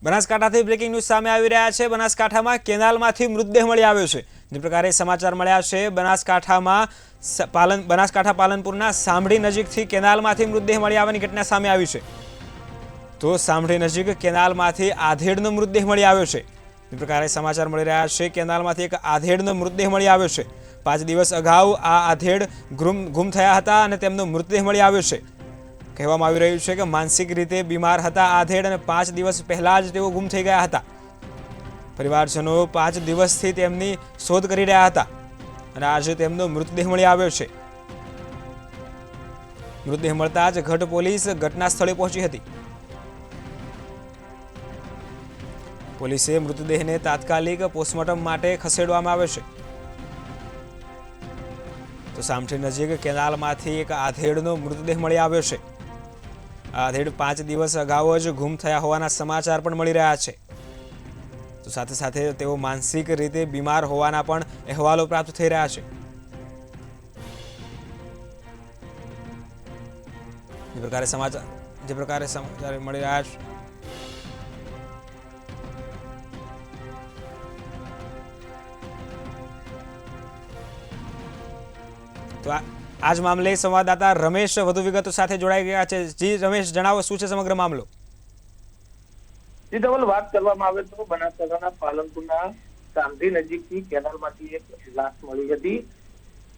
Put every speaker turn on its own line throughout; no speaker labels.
બનાસકાંઠાથી breaking news સામે આવી રહ્યા છે। બનાસકાંઠામાં કેનાલમાંથી મૃતદેહ મળી આવ્યો છે। જે પ્રકારે સમાચાર મળ્યા છે, બનાસકાંઠા પાલનપુરના સામડી નજીકથી કેનાલમાંથી મૃતદેહ મળી આવવાની ઘટના સામે આવી છે। તો સામડી નજીક કેનાલમાંથી આધેડનો મૃતદેહ મળી આવ્યો છે। જે પ્રકારે સમાચાર મળી રહ્યા છે, કેનાલમાંથી એક આધેડનો મૃતદેહ મળી આવ્યો છે। 5 દિવસ અગાઉ આ આધેડ ગુમ થયા હતા અને તેમનો મૃતદેહ મળી આવ્યો છે। કહેવામાં આવી રહ્યું છે કે માનસિક રીતે બીમાર હતા આધેડ અને 5 દિવસ પહેલા જ તેઓ ગુમ થઈ ગયા હતા। પરિવારજનો 5 દિવસથી તેમની શોધ કરી રહ્યા હતા અને આજે તેમનો મૃતદેહ મળી આવ્યો છે। મૃતદેહ મળતા જ ગઢ પોલીસ ઘટના સ્થળે પહોંચી હતી। પોલીસે મૃતદેહને તાત્કાલિક પોસ્ટમોર્ટમ માટે ખસેડવામાં આવ્યો છે। તો સામઠી નજીક કેનાલમાંથી એક આધેડનો મૃતદેહ મળી આવ્યો છે। આધેડ 5 દિવસ અગાઉ જ ગુમ થયા હોવાના સમાચાર પણ મળી રહ્યા છે। તો સાથે સાથે તેઓ માનસિક રીતે બીમાર હોવાના પણ અહેવાલો પ્રાપ્ત થઈ રહ્યા છે। જે પ્રકારે સમાચાર મળી રહ્યા છે, તો આજ મામલે સંવાદદાતા રમેશ વધુ વિગતો સાથે જોડાઈ ગયા છે। જી રમેશ, જણાવો શું છે સમગ્ર મામલો?
જી ધવલ, વાત કરવામાં આવે તો બનાસકાંઠાના પાલનપુરના સામઠી નજીકથી કેનાલમાંથી એક લાશ મળી હતી।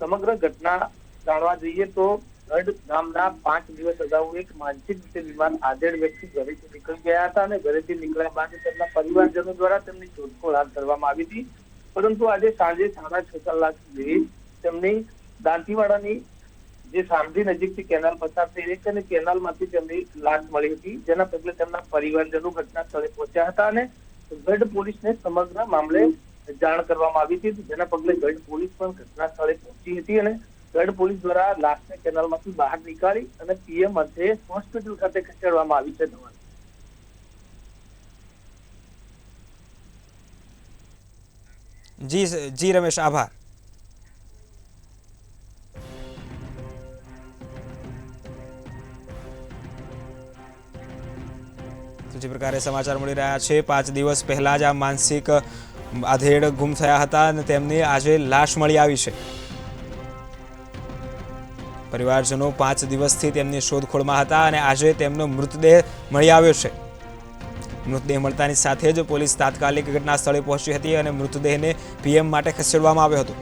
સમગ્ર ઘટના જાણવા જઈએ તો ગઢ ગામના 5 દિવસ અગાઉ એક માનસિક રીતે બીમાર આધેડ વ્યક્તિ ઘરેથી નીકળી ગયા હતા અને ઘરેથી નીકળ્યા બાદ તેમના પરિવારજનો દ્વારા તેમની શોધખોળ હાથ ધરવામાં આવી હતી। પરંતુ આજે સાંજે 6:30 કલાક સુધી તેમની દાંતીવાડાની જે સામઠી નજીકથી કેનાલ પસાર થઈ રહી છે અને કેનાલમાંથી તેમની લાશ મળી હતી, જેના પગલે તેમના પરિવારજનો ઘટના સ્થળે પહોંચ્યા હતા અને ગઢ પોલીસને સમગ્ર મામલે જાણ કરવામાં આવી હતી, જેના પગલે ગઢ પોલીસ પણ ઘટના સ્થળે પહોંચી હતી અને ગઢ પોલીસ દ્વારા લાશને કેનાલમાંથી બહાર નીકાળી અને પીએમ અર્થે હોસ્પિટલ ખાતે ખસેડવામાં આવી છે।
જી રમેશ, આભાર। જે પ્રકારે સમાચાર મળી રહ્યા છે, 5 દિવસ પહેલા જ આ માનસિક આધેડ ગુમ થયા હતા અને તેમની આજે લાશ મળી આવી છે। પરિવારજનો 5 દિવસથી તેમની શોધખોળમાં હતા અને આજે તેમનો મૃતદેહ મળી આવ્યો છે। મૃતદેહ મળતાની સાથે જ પોલીસ તાત્કાલિક ઘટના સ્થળે પહોંચી હતી અને મૃતદેહને પીએમ માટે ખસેડવામાં આવ્યો હતો।